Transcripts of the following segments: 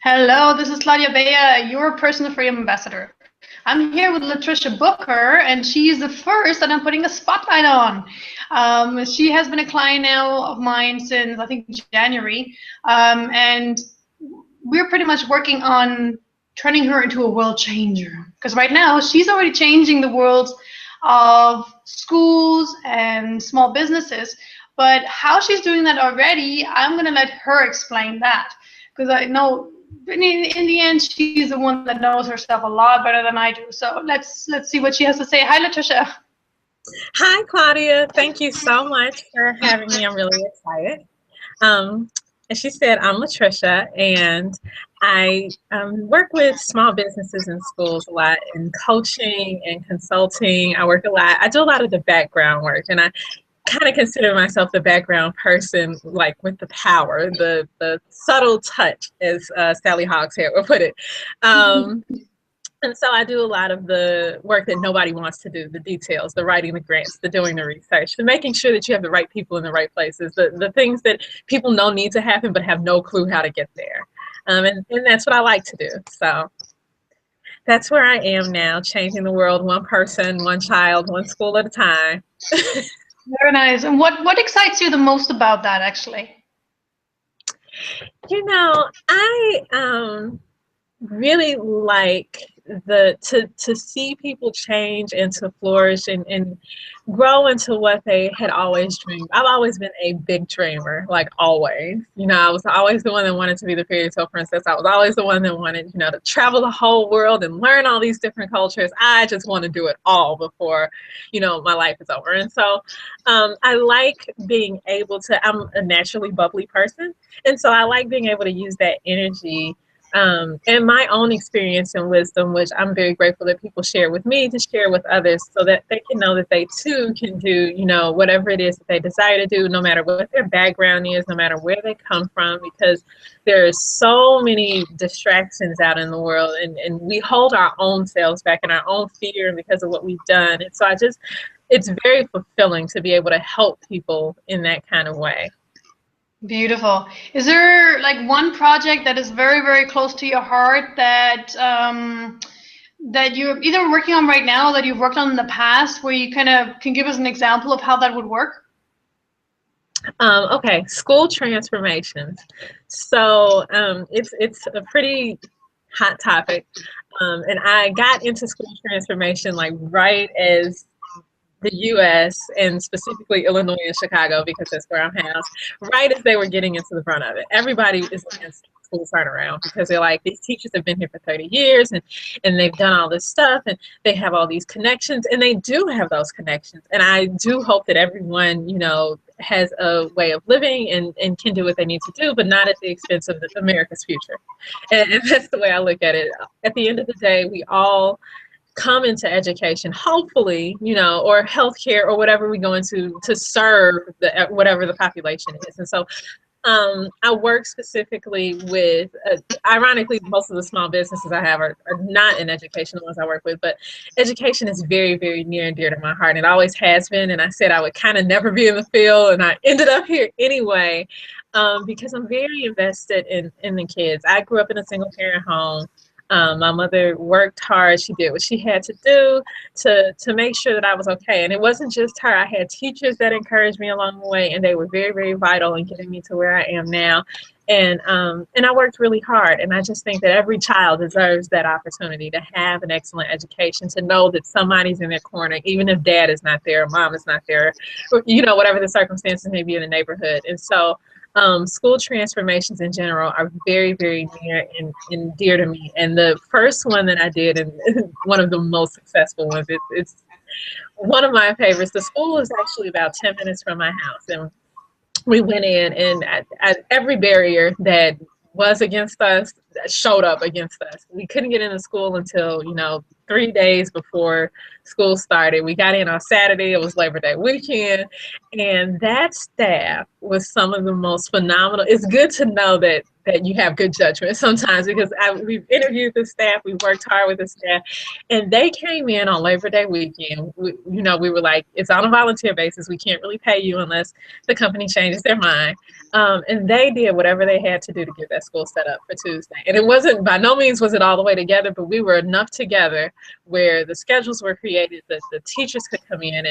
Hello, this is Claudia Bea, your personal freedom ambassador. I'm here with Latricia Booker, and she's the first that I'm putting a spotlight on. She has been a client now of mine since I think January, and we're pretty much working on turning her into a world changer. Because right now she's already changing the world of schools and small businesses. But how she's doing that already, I'm gonna let her explain that because I know in the end she's the one that knows herself a lot better than I do. So let's see what she has to say. Hi, Latricia. Hi, Claudia. Thank you so much for having me. I'm really excited. Um, as she said, I'm Latricia, and I work with small businesses and schools a lot in coaching and consulting. I work a lot. I do a lot of the background work, and I kind of consider myself the background person, like with the power, the subtle touch, as Sally Hogshead would put it. And so I do a lot of the work that nobody wants to do, the details, the writing the grants, the doing the research, the making sure that you have the right people in the right places, the things that people know need to happen but have no clue how to get there. And that's what I like to do. So that's where I am now, changing the world one person, one child, one school at a time. Very nice. And what excites you the most about that, actually? I really like to see people change and to flourish and grow into what they had always dreamed. I've always been a big dreamer, like always. I was always the one that wanted to be the fairy tale princess. I was always the one that wanted, to travel the whole world and learn all these different cultures. I just want to do it all before, my life is over. And so I like being able to, I'm a naturally bubbly person. And so I like being able to use that energy and my own experience and wisdom, which I'm very grateful that people share with me, to share with others so that they can know that they too can do, whatever it is that they desire to do, no matter what their background is, no matter where they come from, because there's so many distractions out in the world, and we hold our own selves back in our own fear because of what we've done. And so it's very fulfilling to be able to help people in that kind of way. Beautiful. Is there like one project that is very, very close to your heart that you're either working on right now or that you've worked on in the past, where you kind of can give us an example of how that would work? Okay, school transformations. So it's a pretty hot topic, and I got into school transformation like right as the U.S. and specifically Illinois and Chicago, because that's where I'm housed, right as they were getting into the front of it. Everybody is against school turnaround because they're like, these teachers have been here for 30 years and they've done all this stuff and they have all these connections, and they do have those connections. And I do hope that everyone, has a way of living and can do what they need to do, but not at the expense of America's future. And that's the way I look at it. At the end of the day, we all come into education, hopefully, or healthcare or whatever we go into to serve whatever the population is. And so I work specifically with, ironically, most of the small businesses I have are not in education, the ones I work with, but education is very, very near and dear to my heart. It always has been. And I said I would kind of never be in the field, and I ended up here anyway, because I'm very invested in the kids. I grew up in a single parent home. My mother worked hard. She did what she had to do to make sure that I was okay. And it wasn't just her. I had teachers that encouraged me along the way, and they were very, very vital in getting me to where I am now. And I worked really hard. And I just think that every child deserves that opportunity to have an excellent education, to know that somebody's in their corner, even if dad is not there, mom is not there, or, whatever the circumstances may be in the neighborhood. And so school transformations in general are very, very near and dear to me. And the first one that I did, and one of the most successful ones, it's one of my favorites. The school is actually about 10 minutes from my house. And we went in, and at every barrier that was against us showed up against us. We couldn't get into school until, 3 days before school started. We got in on Saturday. It was Labor Day weekend. And that staff was some of the most phenomenal. It's good to know that that you have good judgment sometimes, because we've interviewed the staff, we worked hard with the staff, and they came in on Labor Day weekend. We were like, it's on a volunteer basis. We can't really pay you unless the company changes their mind. And they did whatever they had to do to get that school set up for Tuesday. And it wasn't, by no means was it all the way together, but we were enough together where the schedules were created, that the teachers could come in,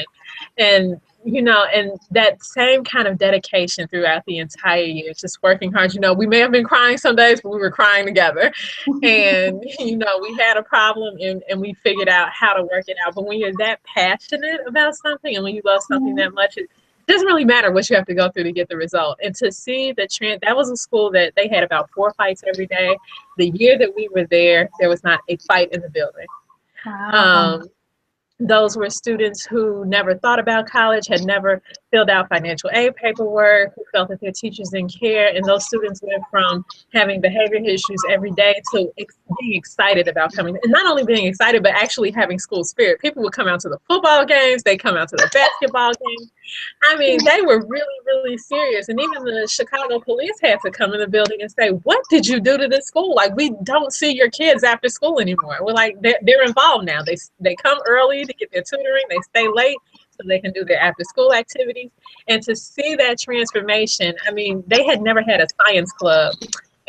and and that same kind of dedication throughout the entire year, just working hard. We may have been crying some days, but we were crying together. And, we had a problem, and we figured out how to work it out. But when you're that passionate about something, and when you love something that much, it doesn't really matter what you have to go through to get the result. And to see that was a school that they had about 4 fights every day. The year that we were there was not a fight in the building. Wow. Those were students who never thought about college, had never filled out financial aid paperwork, who felt that their teachers didn't care. And those students went from having behavior issues every day to being excited about coming. And not only being excited, but actually having school spirit. People would come out to the football games. They come out to the basketball games. I mean, they were really, really serious. And even the Chicago police had to come in the building and say, what did you do to this school? Like, we don't see your kids after school anymore. We're like, they're involved now. They come early to get their tutoring. They stay late so they can do their after school activities. And to see that transformation, I mean, they had never had a science club.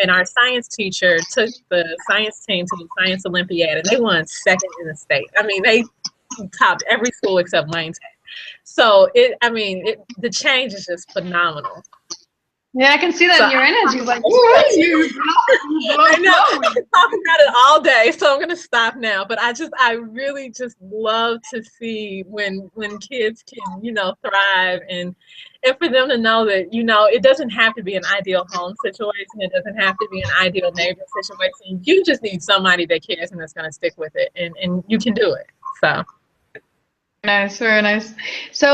And our science teacher took the science team to the Science Olympiad, and they won second in the state. I mean, they topped every school except Wayne Tech. So the change is just phenomenal. Yeah, I can see that in your energy. Like, I know. I can talk about it all day, so I'm gonna stop now. But I really just love to see when kids can, thrive, and for them to know that, it doesn't have to be an ideal home situation. It doesn't have to be an ideal neighbor situation. You just need somebody that cares and that's gonna stick with it, and you can do it. So. Nice, very nice. So,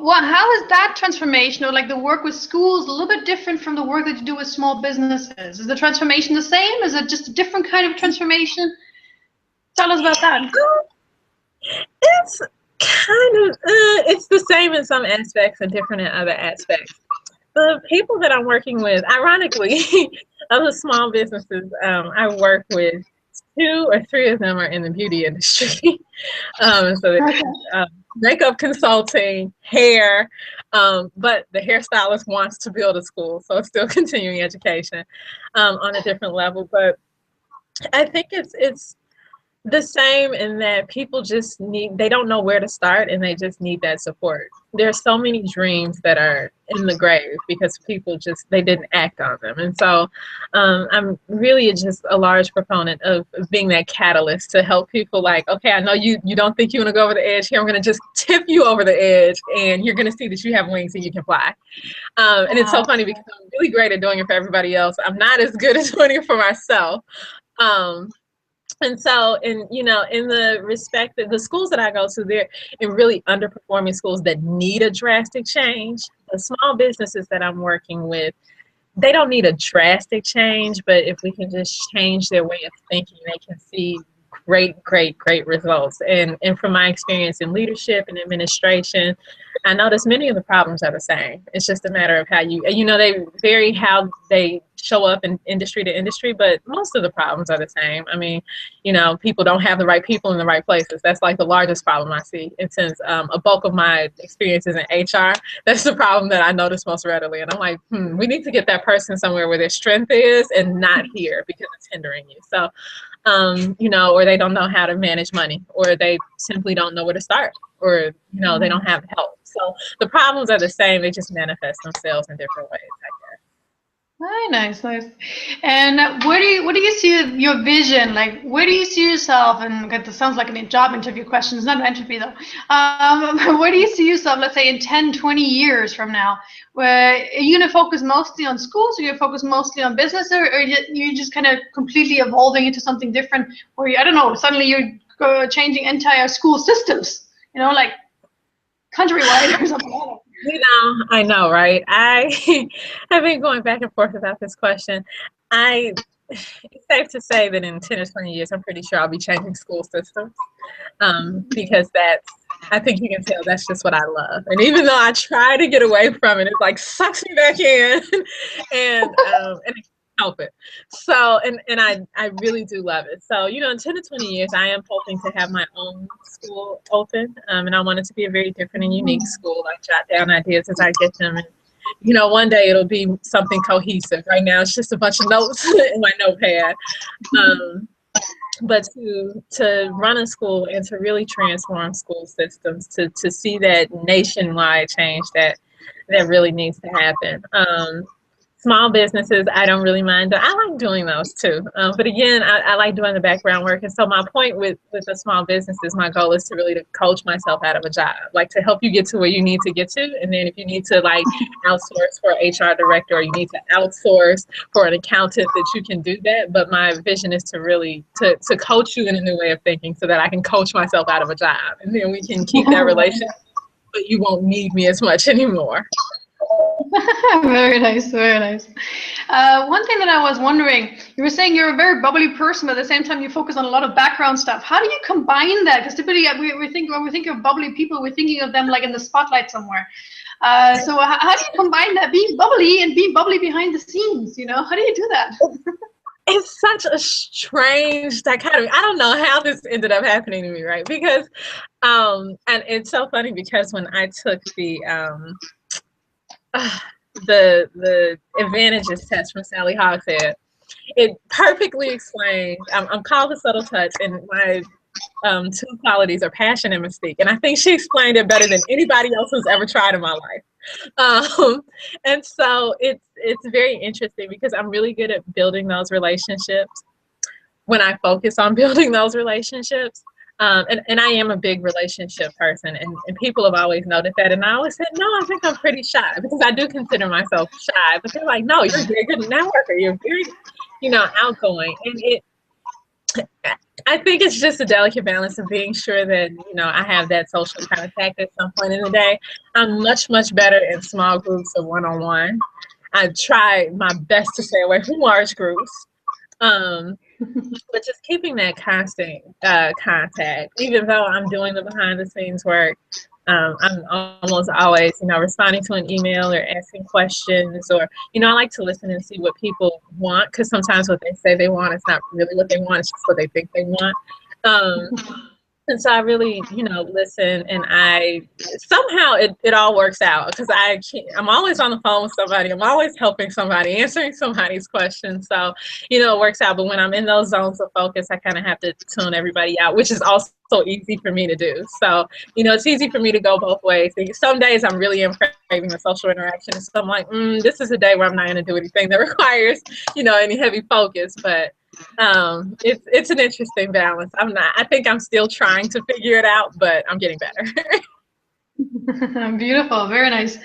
how is that transformation, or like the work with schools, a little bit different from the work that you do with small businesses? Is the transformation the same? Is it just a different kind of transformation? Tell us about that. It's kind of, it's the same in some aspects and different in other aspects. The people that I'm working with, ironically, of the small businesses I work with, 2 or 3 of them are in the beauty industry. So makeup consulting, hair, but the hairstylist wants to build a school, so it's still continuing education on a different level. But I think it's the same in that people just they don't know where to start, and they just need that support. There are so many dreams that are in the grave because people they didn't act on them. And so I'm really just a large proponent of being that catalyst to help people, like, okay, I know you don't think you want to go over the edge here. I'm going to just tip you over the edge, and you're going to see that you have wings and you can fly. And it's so funny because I'm really great at doing it for everybody else. I'm not as good at doing it for myself. And so, in the respect that the schools that I go to, they're in really underperforming schools that need a drastic change. The small businesses that I'm working with, they don't need a drastic change, but if we can just change their way of thinking, they can see great results. And from my experience in leadership and administration, I notice many of the problems are the same. It's just a matter of how they vary how they show up in industry to industry, but most of the problems are the same. I mean, people don't have the right people in the right places. That's like the largest problem I see. And since a bulk of my experiences in HR, that's the problem that I notice most readily. And I'm like, we need to get that person somewhere where their strength is and not here, because it's hindering you. So, or they don't know how to manage money, or they simply don't know where to start, or, they don't have help. So the problems are the same. They just manifest themselves in different ways, I guess. Very nice. And what do you see your vision? Like, where do you see yourself? And this sounds like a job interview question. It's not an interview though. Where do you see yourself, let's say, in 10, 20 years from now? Where are you going to focus mostly on schools, or are you going to focus mostly on business, or you just kind of completely evolving into something different? Or I don't know, suddenly you're changing entire school systems, like countrywide or something like that. I know, right? I have been going back and forth about this question. It's safe to say that in 10 or 20 years, I'm pretty sure I'll be changing school systems, because I think you can tell that's just what I love. And even though I try to get away from it, it like sucks me back in. And help it. So, and I really do love it. So, you know, in 10 to 20 years, I am hoping to have my own school open. And I want it to be a very different and unique school. I jot down ideas as I get them. And, you know, one day it'll be something cohesive. Right now, it's just a bunch of notes in my notepad. But to run a school and to really transform school systems, to see that nationwide change that really needs to happen. Small businesses, I don't really mind. I like doing those too. But again, I like doing the background work. And so my point with the small businesses, my goal is to really to coach myself out of a job, like to help you get to where you need to get to. And then if you need to like outsource for an HR director, or you need to outsource for an accountant, that you can do that. But my vision is to really to coach you in a new way of thinking so that I can coach myself out of a job. And then we can keep that relationship, but you won't need me as much anymore. Very nice, very nice. One thing that I was wondering, you were saying you're a very bubbly person, but at the same time you focus on a lot of background stuff. How do you combine that? Because typically we think when we think of bubbly people, we're thinking of them like in the spotlight somewhere. So how do you combine that, being bubbly and being bubbly behind the scenes? You know, how do you do that? It's such a strange dichotomy. I don't know how this ended up happening to me, right? Because, and it's so funny because when I took the advantages test from Sally Hogshead, it perfectly explained. I'm called the subtle touch, and my two qualities are passion and mystique. And I think she explained it better than anybody else who's ever tried in my life. And so it's very interesting because I'm really good at building those relationships when I focus on building those relationships. And I am a big relationship person, and people have always noted that. And I always said, no, I think I'm pretty shy, because I do consider myself shy. But they're like, no, you're a very good networker. You're very, you know, outgoing. And I think it's just a delicate balance of being sure that, you know, I have that social contact at some point in the day. I'm much, much better in small groups or one-on-one. I try my best to stay away from large groups. But just keeping that constant contact, even though I'm doing the behind the scenes work, I'm almost always, you know, responding to an email or asking questions, or, you know, I like to listen and see what people want, because sometimes what they say they want is not really what they want, it's just what they think they want. And so I really, you know, listen, and I somehow it all works out, because I'm always on the phone with somebody. I'm always helping somebody, answering somebody's questions. So, you know, it works out. But when I'm in those zones of focus, I kind of have to tune everybody out, which is also easy for me to do. So, you know, it's easy for me to go both ways. Some days I'm really craving the social interaction, and so I'm like, this is a day where I'm not going to do anything that requires, you know, any heavy focus. But it's an interesting balance. I think I'm still trying to figure it out, but I'm getting better. Beautiful, very nice.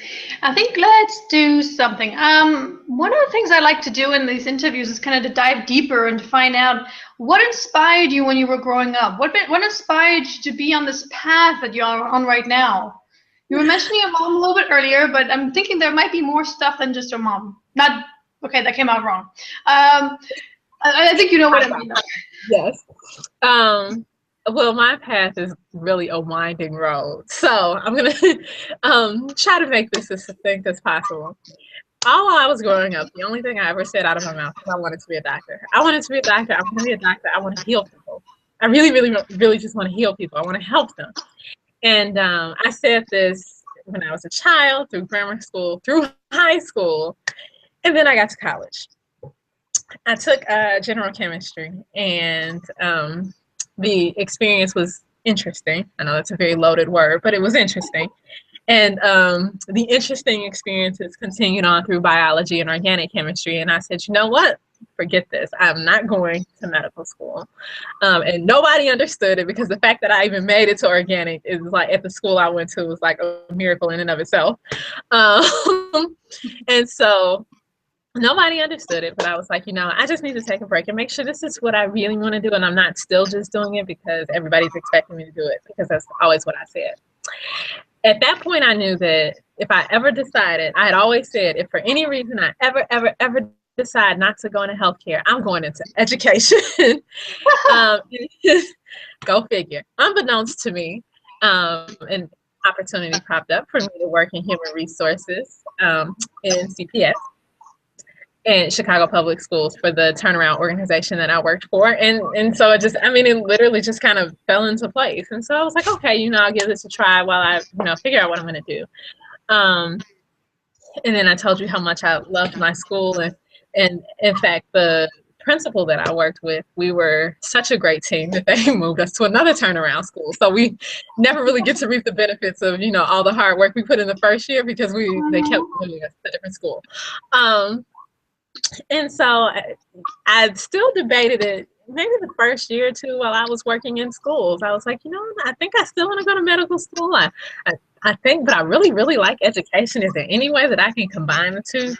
I think let's do something. One of the things I like to do in these interviews is kind of to dive deeper and to find out what inspired you when you were growing up. What inspired you to be on this path that you're on right now? You were mentioning your mom a little bit earlier, but I'm thinking there might be more stuff than just your mom. Okay, that came out wrong. I think you know what I mean. Yes. Well, my path is really a winding road, so I'm going to try to make this as succinct as possible. All while I was growing up, the only thing I ever said out of my mouth was I wanted to be a doctor. I wanted to be a doctor. I want to be a doctor. I want to heal people. I really, really, really just want to heal people. I want to help them. And I said this when I was a child, through grammar school, through high school, and then I got to college. I took general chemistry, and the experience was interesting. I know that's a very loaded word, but it was interesting. And the interesting experiences continued on through biology and organic chemistry. And I said, you know what? Forget this. I'm not going to medical school. And nobody understood it, because the fact that I even made it to organic is like, at the school I went to, was like a miracle in and of itself. And so nobody understood it, but I was like, you know, I just need to take a break and make sure this is what I really want to do, and I'm not still just doing it because everybody's expecting me to do it, because that's always what I said. At that point, I knew that if I ever decided, I had always said, if for any reason I ever decide not to go into healthcare, I'm going into education. Go figure. Unbeknownst to me, an opportunity popped up for me to work in human resources in CPS. in Chicago Public Schools for the turnaround organization that I worked for. And so it just, I mean, it literally just kind of fell into place. And so I was like, okay, you know, I'll give this a try while I, you know, figure out what I'm going to do. And then I told you how much I loved my school. And in fact, the principal that I worked with, we were such a great team that they moved us to another turnaround school. So we never really get to reap the benefits of, you know, all the hard work we put in the first year because they kept moving us to a different school. And so I still debated it maybe the first year or two while I was working in schools. I was like, you know, I think I still want to go to medical school. I think, but I really, really like education. Is there any way that I can combine the two?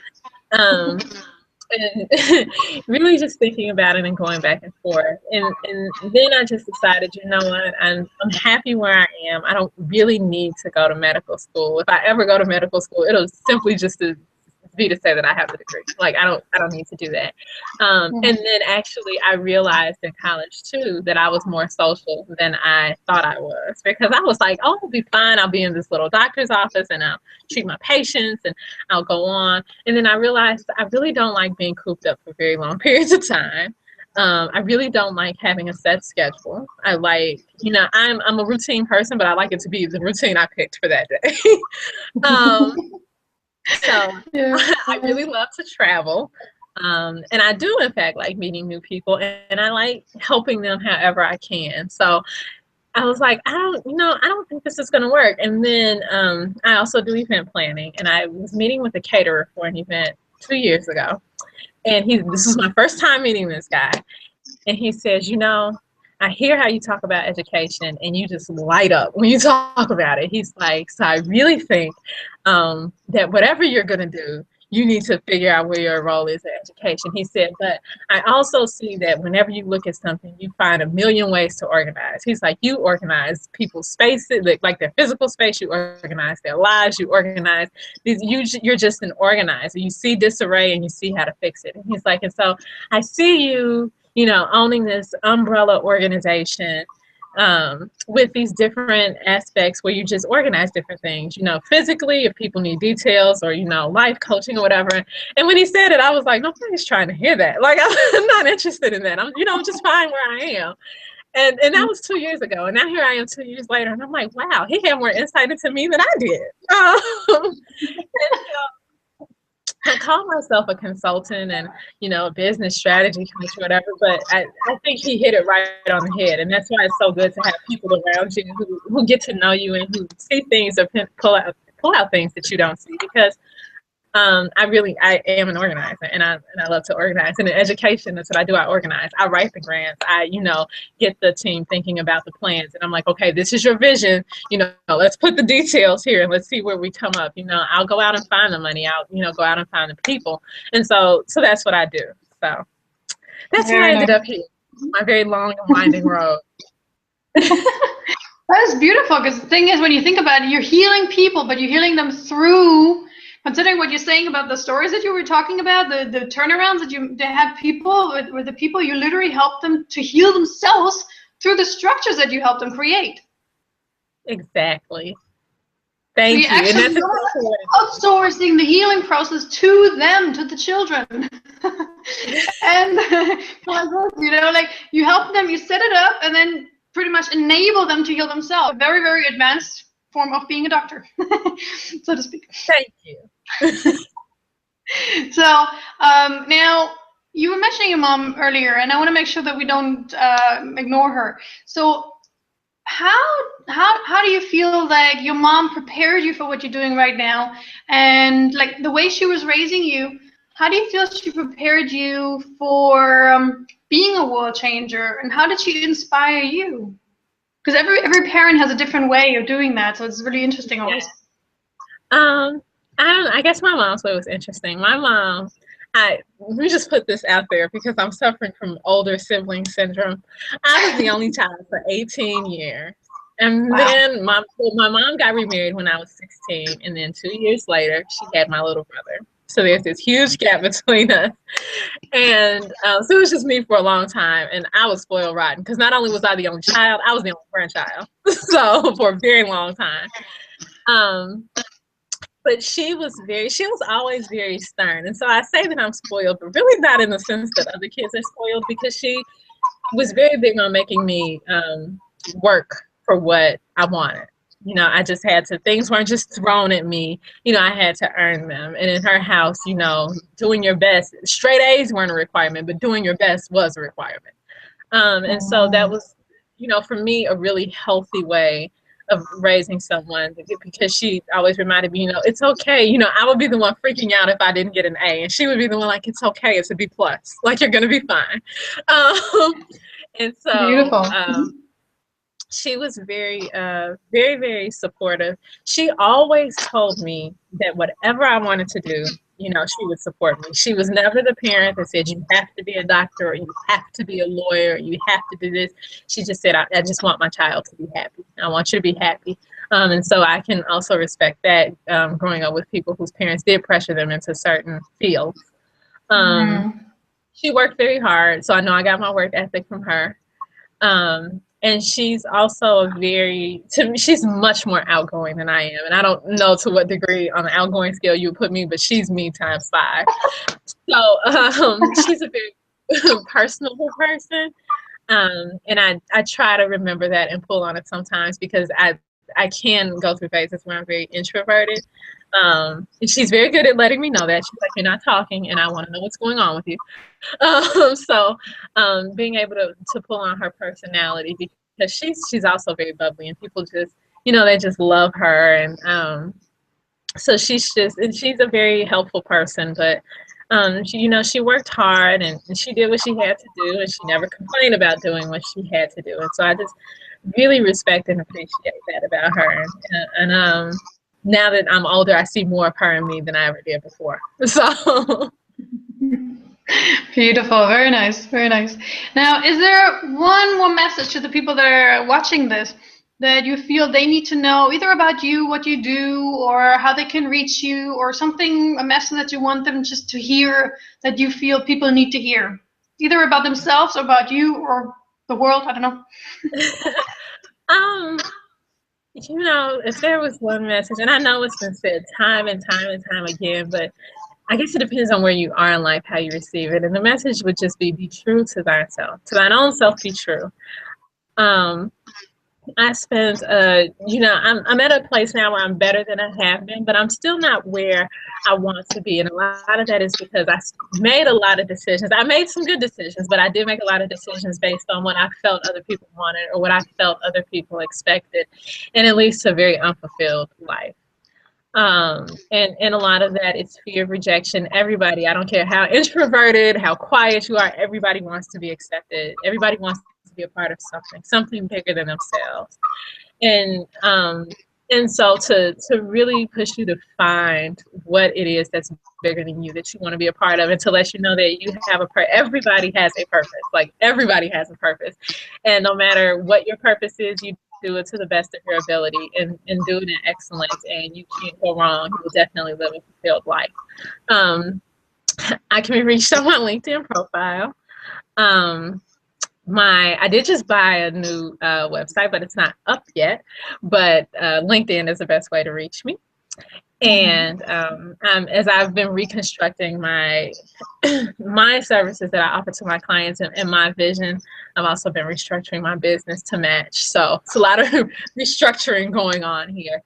And really just thinking about it and going back and forth. And then I just decided, you know what, I'm happy where I am. I don't really need to go to medical school. If I ever go to medical school, it'll simply just be to say that I have the degree. Like I don't need to do that. And then actually I realized in college too that I was more social than I thought I was, because I was like, oh, I'll be fine. I'll be in this little doctor's office and I'll treat my patients and I'll go on. And then I realized I really don't like being cooped up for very long periods of time. I really don't like having a set schedule. I like, you know, I'm a routine person, but I like it to be the routine I picked for that day. So yeah. I really love to travel. And I do, in fact, like meeting new people, and I like helping them however I can. So I was like, I don't think this is going to work. And then I also do event planning, and I was meeting with a caterer for an event 2 years ago. And this is my first time meeting this guy. And he says, you know, I hear how you talk about education and you just light up when you talk about it. He's like, so I really think that whatever you're going to do, you need to figure out where your role is in education. He said, but I also see that whenever you look at something, you find a million ways to organize. He's like, you organize people's spaces, like their physical space, you organize their lives, you organize these, you're just an organizer. You see disarray and you see how to fix it. And he's like, and so I see you, you know, owning this umbrella organization with these different aspects where you just organize different things, you know, physically, if people need details or, you know, life coaching or whatever. And when he said it, I was like, nobody's trying to hear that. Like, I'm not interested in that. I'm just fine where I am. And that was 2 years ago. And now here I am 2 years later. And I'm like, wow, he had more insight into me than I did. I call myself a consultant and, you know, a business strategy coach or whatever, but I think he hit it right on the head. And that's why it's so good to have people around you who get to know you and who see things or pull out things that you don't see, because I am an organizer, and I love to organize. And in education, that's what I do. I organize. I write the grants. I, you know, get the team thinking about the plans. And I'm like, okay, this is your vision. You know, let's put the details here and let's see where we come up. You know, I'll go out and find the money. I'll, you know, go out and find the people. And so that's what I do. So that's where I ended up here. My very long and winding road. That is beautiful, because the thing is, when you think about it, you're healing people, but you're healing them through, considering what you're saying about the stories that you were talking about, the turnarounds that had people, with the people, you literally help them to heal themselves through the structures that you help them create. Exactly. Thank you. And that's outsourcing the healing process to them, to the children. And you know, like, you help them, you set it up, and then pretty much enable them to heal themselves. A very, very advanced form of being a doctor, so to speak. Thank you. So now, you were mentioning your mom earlier, and I want to make sure that we don't ignore her. So how do you feel like your mom prepared you for what you're doing right now, and like the way she was raising you? How do you feel she prepared you for being a world changer, and how did she inspire you? Because every parent has a different way of doing that, so it's really interesting always. I guess my mom's way was interesting. My mom, let me just put this out there because I'm suffering from older sibling syndrome. I was the only child for 18 years. And then my mom got remarried when I was 16, and then 2 years later, she had my little brother. So there's this huge gap between us. And so it was just me for a long time, and I was spoiled rotten, because not only was I the only child, I was the only grandchild. So for a very long time. but she was always very stern. And so I say that I'm spoiled, but really not in the sense that other kids are spoiled, because she was very big on making me work for what I wanted. You know, I just had to, things weren't just thrown at me. You know, I had to earn them. And in her house, you know, doing your best, straight A's weren't a requirement, but doing your best was a requirement. And so that was, you know, for me, a really healthy way of raising someone, because she always reminded me, you know, it's okay. You know, I would be the one freaking out if I didn't get an A, and she would be the one like, it's okay, it's a B plus, like you're gonna be fine. And so Beautiful. she was very, very, very supportive. She always told me that whatever I wanted to do, you know, she would support me. She was never the parent that said, you have to be a doctor, or you have to be a lawyer, or you have to do this. She just said, I just want my child to be happy. I want you to be happy. And so I can also respect that, growing up with people whose parents did pressure them into certain fields. She worked very hard, so I know I got my work ethic from her. And she's also she's much more outgoing than I am. And I don't know to what degree on the outgoing scale you would put me, but she's me times 5. So she's a very personable person. And I try to remember that and pull on it sometimes, because I can go through phases where I'm very introverted. And she's very good at letting me know that. She's like, you're not talking, and I want to know what's going on with you. So being able to pull on her personality, because she's also very bubbly, and people just, you know, they just love her. And so she's a very helpful person. But she, you know, she worked hard, and she did what she had to do, and she never complained about doing what she had to do. And so I just really respect and appreciate that about her. And now that I'm older, I see more of her in me than I ever did before. So Beautiful. Very nice. Very nice. Now, is there one more message to the people that are watching this that you feel they need to know, either about you, what you do, or how they can reach you, or something, a message that you want them just to hear, that you feel people need to hear, either about themselves or about you or the world? I don't know. You know, if there was one message, and I know it's been said time and time and time again, but I guess it depends on where you are in life, how you receive it. And the message would just be true to thyself. To thine own self be true. I spent, you know, I'm at a place now where I'm better than I have been, but I'm still not where I want to be. And a lot of that is because I made a lot of decisions. I made some good decisions, but I did make a lot of decisions based on what I felt other people wanted, or what I felt other people expected. And it leads to a very unfulfilled life. And a lot of that is fear of rejection. Everybody, I don't care how introverted, how quiet you are, everybody wants to be accepted. Everybody wants to be a part of something bigger than themselves. And so to really push you to find what it is that's bigger than you, that you want to be a part of, and to let you know that you have everybody has a purpose. Like, everybody has a purpose. And no matter what your purpose is, you do it to the best of your ability, and do it in excellence, and you can't go wrong. You will definitely live a fulfilled life. I can be reached on my LinkedIn profile. I did just buy a new website, but it's not up yet. But LinkedIn is the best way to reach me. And as I've been reconstructing my services that I offer to my clients, and my vision, I've also been restructuring my business to match. So it's a lot of restructuring going on here.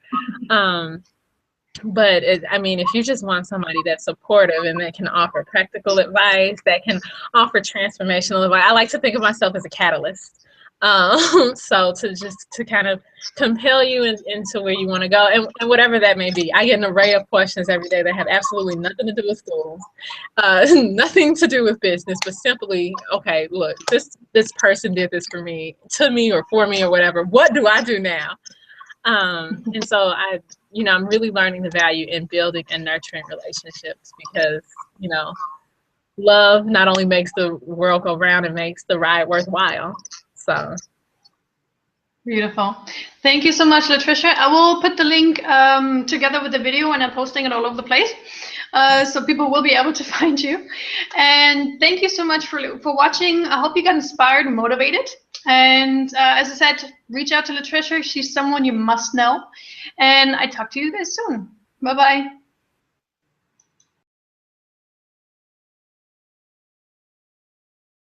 But I mean, if you just want somebody that's supportive and that can offer practical advice, that can offer transformational advice, I like to think of myself as a catalyst. So to kind of compel you into where you want to go, and whatever that may be. I get an array of questions every day that have absolutely nothing to do with schools, nothing to do with business, but simply, okay, look, this person did this for me, to me, or for me, or whatever. What do I do now? And so I'm really learning the value in building and nurturing relationships, because, love not only makes the world go round, it makes the ride worthwhile. So. Beautiful. Thank you so much, Latricia. I will put the link together with the video, and I'm posting it all over the place, so people will be able to find you. And thank you so much for watching. I hope you got inspired and motivated. And as I said, reach out to Latricia. She's someone you must know. And I talk to you guys soon. Bye-bye.